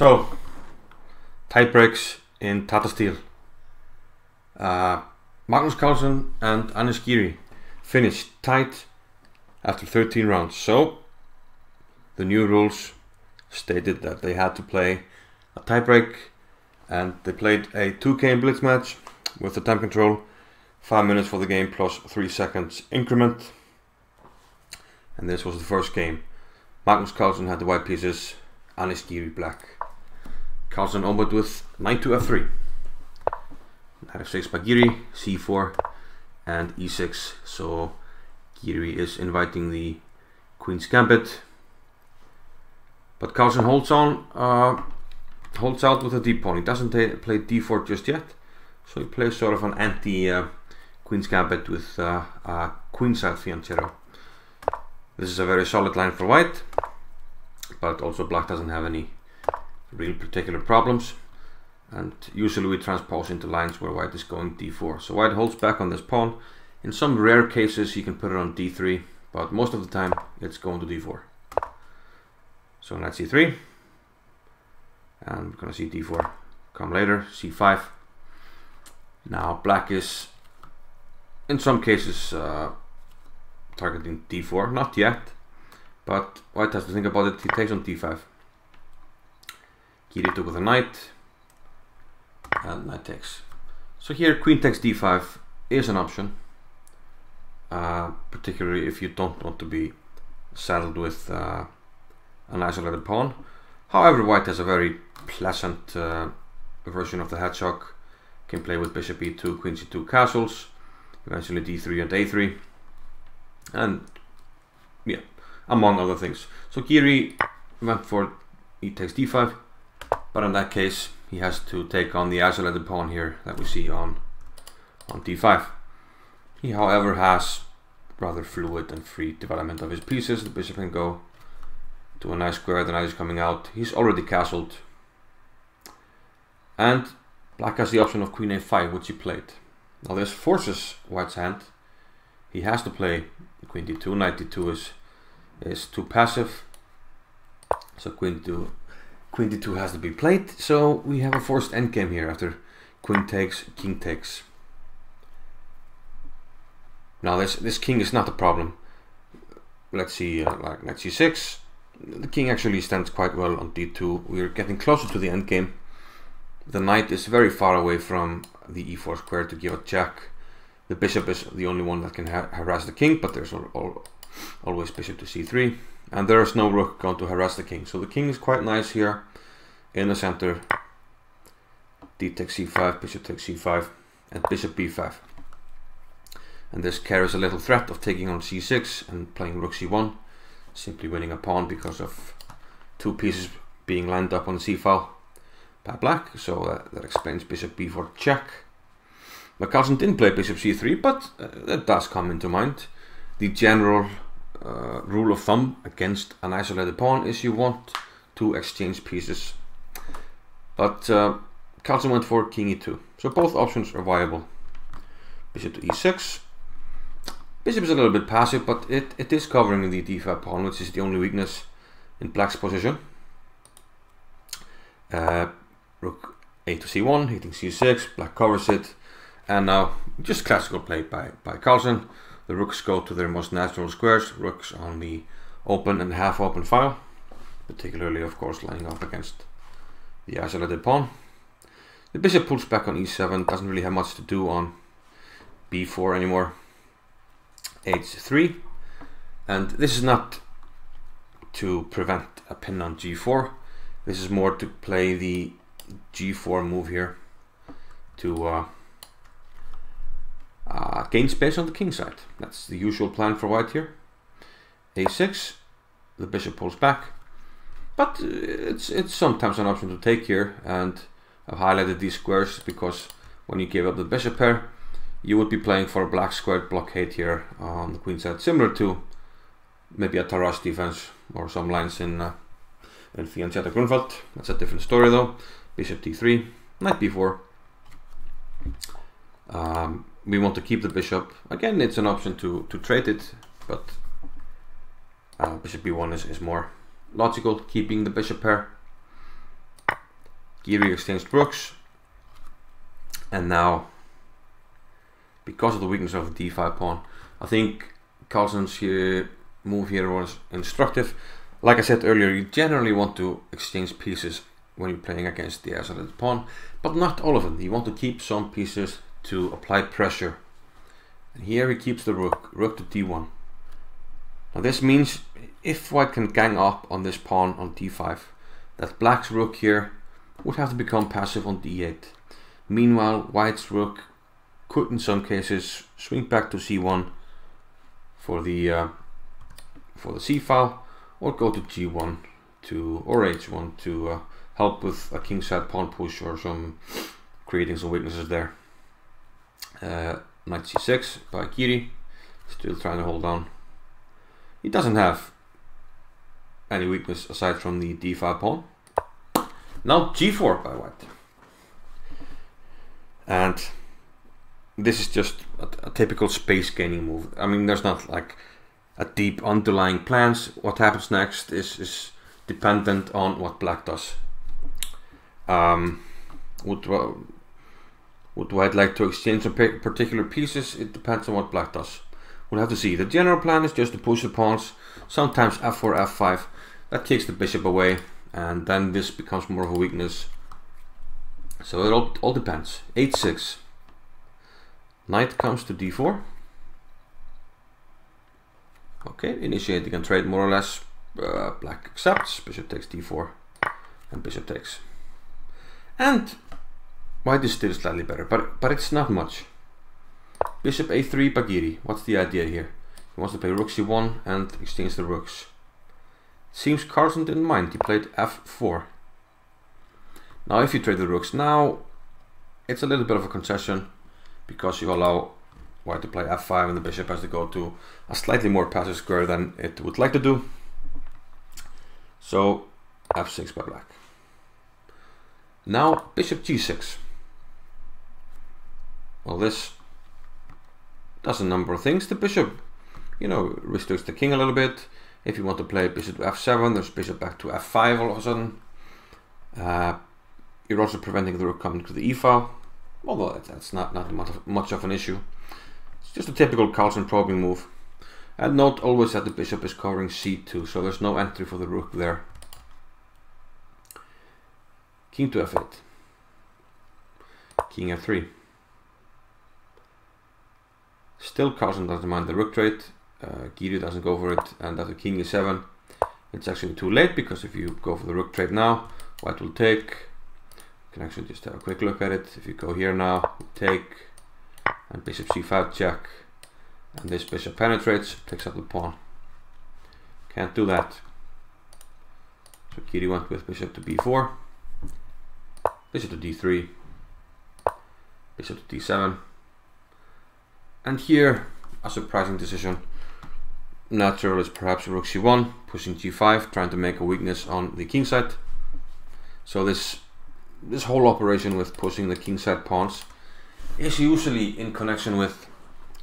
So, tie breaks in Tata Steel. Magnus Carlsen and Anish Giri finished tied after 13 rounds. So, the new rules stated that they had to play a tie break, and they played a 2-game blitz match with the time control, 5 minutes for the game plus 3 seconds increment. And this was the first game. Magnus Carlsen had the white pieces, Anish Giri black. Carlsen opened with knight to f3. Knight f6 by Giri, c4 and e6. So Giri is inviting the queen's gambit. But Carlsen holds out with a deep pawn. He doesn't play d4 just yet. So he plays sort of an anti-queen's gambit with a queenside fianchetto. This is a very solid line for white, but also black doesn't have any real particular problems. And usually we transpose into lines where white is going d4. So white holds back on this pawn. In some rare cases you can put it on d3, but most of the time it's going to d4. So knight c3, and we're going to see d4 come later, c5. Now black is in some cases targeting d4, not yet, but white has to think about it. He takes on d5. Giri took with a knight, and knight takes. So here queen takes d5 is an option, particularly if you don't want to be saddled with an isolated pawn. However, white has a very pleasant version of the hedgehog. Can play with bishop e2, queen c2 castles, eventually d3 and a3, and yeah, among other things. So Giri went for e takes d5, but in that case he has to take on the isolated pawn here that we see on d5. He, however, has rather fluid and free development of his pieces. The bishop can go to a nice square, the knight is coming out, he's already castled, and black has the option of queen a5, which he played. Now this forces white's hand. He has to play queen d2, knight d2 is too passive, so queen d2 has to be played. So we have a forced endgame here after queen takes, king takes. Now this king is not a problem. Let's see, like knight c6. The king actually stands quite well on d2. We're getting closer to the endgame. The knight is very far away from the e4 square to give a check. The bishop is the only one that can harass the king, but there's always bishop to c3, and there's no rook going to harass the king. So the king is quite nice here in the center. D takes c5, bishop takes c5, and bishop b5. And this carries a little threat of taking on c6 and playing rook c1, simply winning a pawn because of two pieces being lined up on the c file by black. So that explains bishop b4 check. But Carlsen didn't play bishop c3, but that does come into mind. The general rule of thumb against an isolated pawn is you want to exchange pieces. But Carlsen went for king e2. So both options are viable. Bishop to e6. Bishop is a little bit passive, but it is covering the d5 pawn, which is the only weakness in black's position. Rook a to c1, hitting c6, black covers it, and now just classical play by Carlsen. The rooks go to their most natural squares, rooks on the open and half open file, particularly of course lining up against the isolated pawn. The bishop pulls back on e7, doesn't really have much to do on b4 anymore. h3, and this is not to prevent a pin on g4, this is more to play the g4 move here to gain space on the king side. That's the usual plan for white here. a6, the bishop pulls back, but it's sometimes an option to take here, and I've highlighted these squares because when you give up the bishop pair you would be playing for a black squared blockade here on the queen side, similar to maybe a Tarrasch defense or some lines in Fianchetto Grunfeld. That's a different story though. Bishop d3, knight b4. We want to keep the bishop. Again, it's an option to trade it, but bishop b1 is more logical, keeping the bishop pair. Giri exchanged rooks, and now, because of the weakness of the d5 pawn, I think Carlsen's move here was instructive. Like I said earlier, you generally want to exchange pieces when you're playing against the isolated pawn, but not all of them. You want to keep some pieces to apply pressure. And here he keeps the rook to d1. Now this means if white can gang up on this pawn on d5, that black's rook here would have to become passive on d8. Meanwhile, white's rook could in some cases swing back to c1 for the c file, or go to g1 or h1 to help with a kingside pawn push or creating some weaknesses there. Knight c6 by Giri, still trying to hold on. He doesn't have any weakness aside from the d5 pawn. Now g4 by white. And this is just a typical space gaining move. I mean, there's not like a deep underlying plans. What happens next is dependent on what black does. Would white like to exchange some particular pieces? It depends on what black does. We'll have to see. The general plan is just to push the pawns, sometimes f4, f5. That kicks the bishop away, and then this becomes more of a weakness. So it all depends. h6. Knight comes to d4. Okay, initiating a trade more or less. Black accepts. Bishop takes d4, and bishop takes. And white is still slightly better, but it's not much. Bishop a3 by Giri. What's the idea here? He wants to play rook c1 and exchange the rooks. Seems Carlsen didn't mind. He played f4. Now if you trade the rooks now, it's a little bit of a concession, because you allow white to play f5 and the bishop has to go to a slightly more passive square than it would like to do. So f6 by black. Now bishop g6. Well, this does a number of things. The bishop, restricts the king a little bit. If you want to play bishop to f7, there's bishop back to f5 all of a sudden. You're also preventing the rook coming to the e file, although that's not much of an issue. It's just a typical Carlsen probing move. And note always that the bishop is covering c2, so there's no entry for the rook there. King to f8. King f3. Still Carlsen doesn't mind the rook trade. Giri doesn't go for it, and after king e7, it's actually too late, because if you go for the rook trade now, white will take. You can actually just have a quick look at it. If you go here now, take, and bishop c5 check, and this bishop penetrates, takes up the pawn. Can't do that. So Giri went with bishop to b4, bishop to d3, bishop to d7, and here a surprising decision. Natural is perhaps rook c1, pushing g5, trying to make a weakness on the king side. So this whole operation with pushing the king side pawns is usually in connection with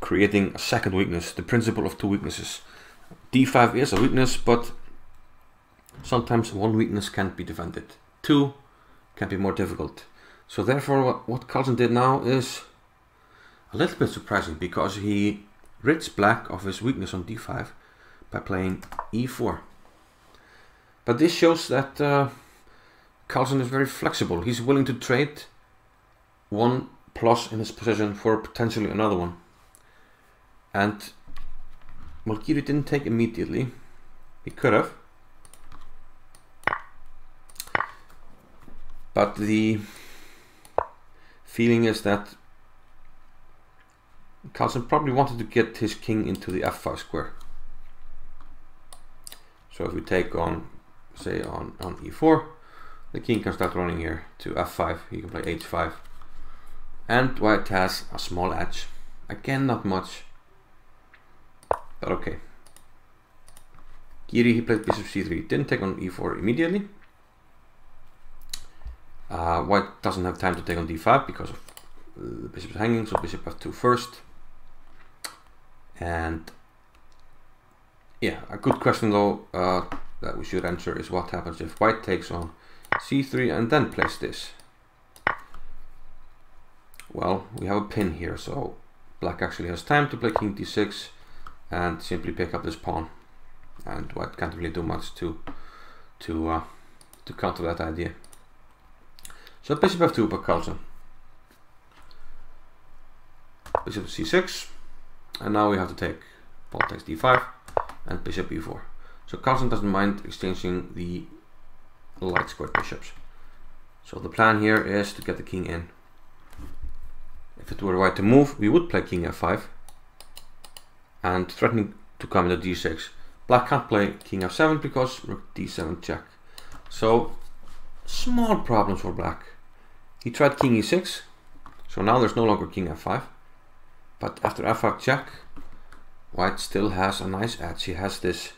creating a second weakness, the principle of two weaknesses. d5 is a weakness, but sometimes one weakness can't be defended. Two can be more difficult. So therefore what Carlsen did now is a little bit surprising, because he rids black of his weakness on d5 by playing e4. But this shows that Carlsen is very flexible. He's willing to trade one plus in his position for potentially another one. And well, Giri didn't take immediately. He could have. But the feeling is that Carlsen probably wanted to get his king into the f5 square. So if we take on, say, on e4, the king can start running here to f5. He can play h5. And white has a small edge. Again, not much, but okay. Giri, he played bishop c3. Didn't take on e4 immediately. White doesn't have time to take on d5 because of the bishop's hanging, so bishop f2 first. And yeah, a good question though that we should answer is what happens if white takes on c3 and then place this. Well, we have a pin here, so black actually has time to play king d6 and simply pick up this pawn, and white can't really do much to counter that idea. So bishop f2 by Carlsen, bishop c6, and now we have to take pawn takes d5 and bishop e4. So Carlsen doesn't mind exchanging the light squared bishops. So the plan here is to get the king in. If it were white to move, we would play king f5 and threatening to come into d6. Black can't play king f7 because rook d7 check. So small problems for black. He tried king e6, so now there's no longer king f5. But after f5 check, white still has a nice edge. He has this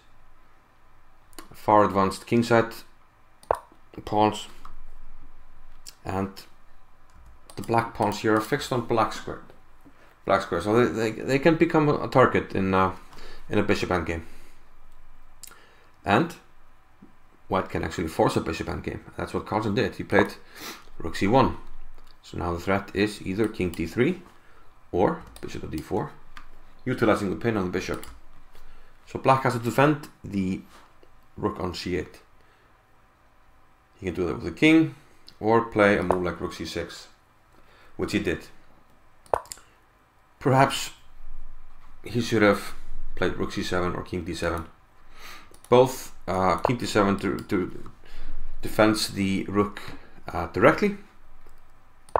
far advanced kingside pawns, and the black pawns here are fixed on black square. So they can become a target in a bishop endgame. And white can actually force a bishop endgame. That's what Carlsen did. He played rook c1. So now the threat is either king d3 or bishop to d4, utilizing the pin on the bishop. So black has to defend the rook on c8. He can do that with the king or play a move like rook c6, which he did. Perhaps he should have played rook c7 or king d7. Both king d7 defends the rook directly,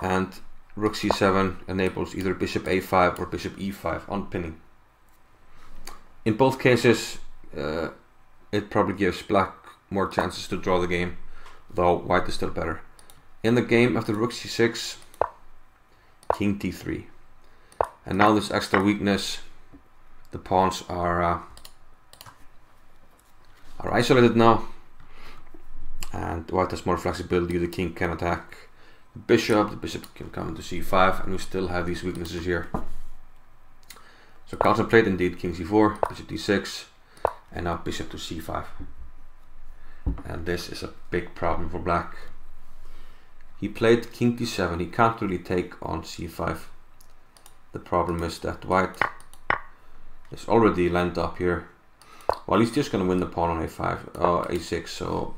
and rook c7 enables either bishop a5 or bishop e5 on pinning. In both cases, it probably gives black more chances to draw the game, though white is still better. In the game after rook c6, king d3. And now this extra weakness, the pawns are isolated now, and white has more flexibility. The king can attack the bishop can come into c5, and we still have these weaknesses here. So Carlsen played indeed king c4, bishop d6, and now bishop to c5. And this is a big problem for black. He played king d7, he can't really take on c5. The problem is that white is already lined up here. Well, he's just going to win the pawn on a5, a6, so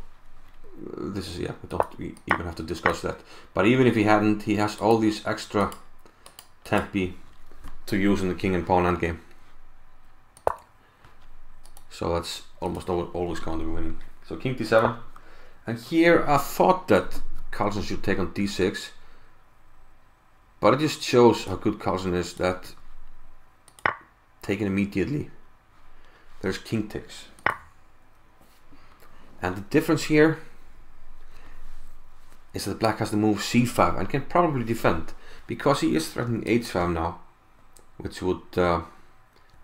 this is, yeah, we don't even have to discuss that. But even if he hadn't, he has all these extra tempi to use in the king and pawn endgame. So that's almost always going to be winning. So king d7, and here I thought that Carlsen should take on d6, but it just shows how good Carlsen is that taken immediately, there's king takes. And the difference here is that black has to move c5 and can probably defend, because he is threatening h5 now, which would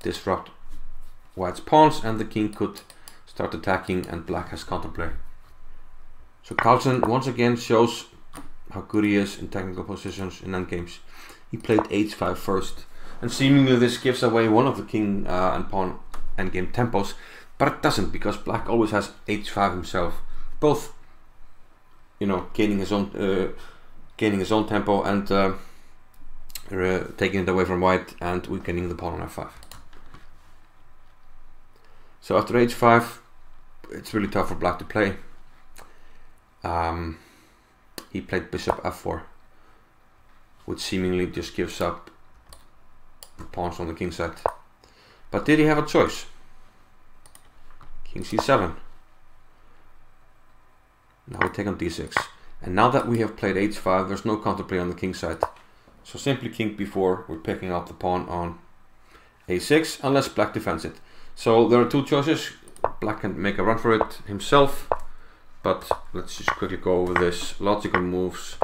disrupt white's pawns, and the king could start attacking and black has counterplay. So Carlsen once again shows how good he is in technical positions in endgames. He played h5 first, and seemingly this gives away one of the king and pawn endgame tempos, but it doesn't, because black always has h5 himself, both, you know, gaining his own tempo and taking it away from white and weakening the pawn on f5. So after h5, it's really tough for black to play. He played bishop f4, which seemingly just gives up the pawns on the king side. But did he have a choice? King c7. Now we take on d6. And now that we have played h5, there's no counterplay on the king side. So simply king b4, we're picking up the pawn on a6, unless black defends it. So there are two choices. Black can make a run for it himself, but let's just quickly go over this. Logical moves,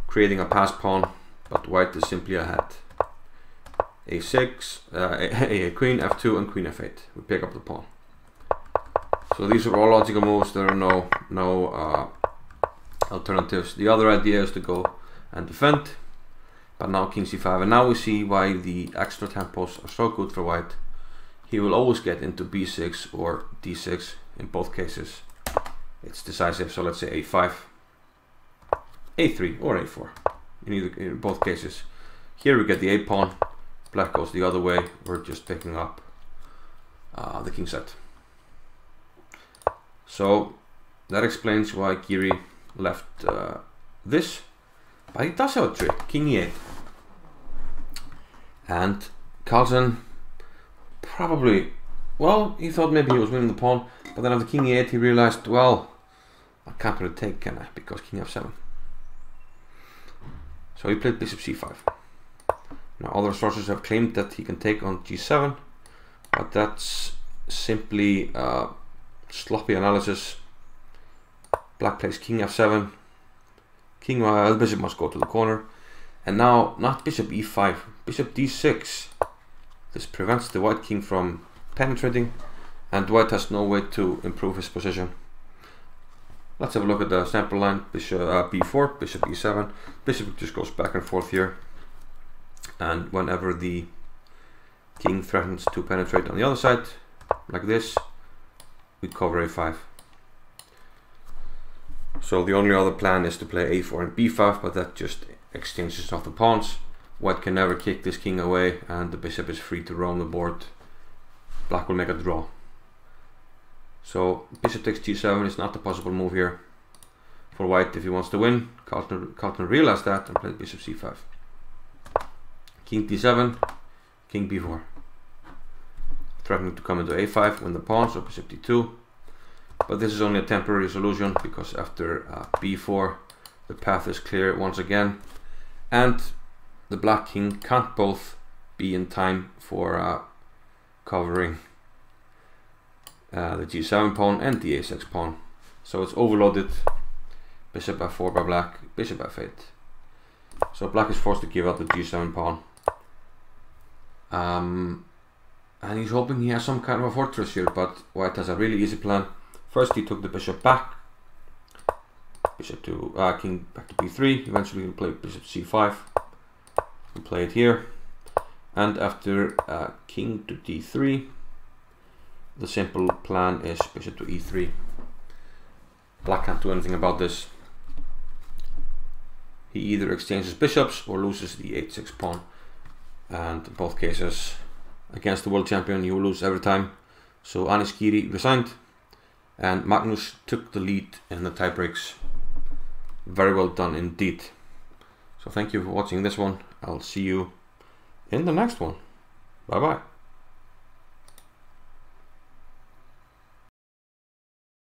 creating a pass pawn, but white is simply ahead. a6, queen f2 and queen f8. We pick up the pawn. So these are all logical moves. There are no alternatives. The other idea is to go and defend, but now king c5, and now we see why the extra tempos are so good for white. He will always get into b6 or d6 in both cases, it's decisive. So let's say a5, a3 or a4 in both cases. Here we get the a pawn, black goes the other way, we're just picking up the king set. So that explains why Giri left this, but he does have a trick, king e8. And Carlsen probably, well, he thought maybe he was winning the pawn, but then after king e8 he realized, well, I can't really take, can I, because king f7. So he played bishop c5. Now other sources have claimed that he can take on g7, but that's simply sloppy analysis. Black plays king f7, the bishop must go to the corner, and now not bishop e5, bishop d6. This prevents the white king from penetrating, and white has no way to improve his position. Let's have a look at the sample line. Bishop b4, bishop e7, bishop just goes back and forth here, and whenever the king threatens to penetrate on the other side, like this, we cover a5. So the only other plan is to play a4 and b5, but that just exchanges off the pawns. White can never kick this king away, and the bishop is free to roam the board. Black will make a draw. So bishop takes g7 is not a possible move here for white if he wants to win. Carlsen realized that and played bishop c5. King d7, king b4. Threatening to come into a5, win the pawn, so bishop d2. But this is only a temporary solution, because after b4 the path is clear once again, and the black king can't both be in time for covering the g7 pawn and the a6 pawn. So it's overloaded. Bishop f4 by black, bishop f8. So black is forced to give up the g7 pawn. And he's hoping he has some kind of a fortress here, but white has a really easy plan. First he took the bishop back, bishop to king back to b3. Eventually he'll play bishop c5. We'll play it here, and after king to d3, the simple plan is bishop to e3. Black can't do anything about this. He either exchanges bishops or loses the h6 pawn, and in both cases, against the world champion, you will lose every time. So Anish Giri resigned, and Magnus took the lead in the tie breaks. Very well done indeed. So thank you for watching this one. I'll see you in the next one. Bye bye.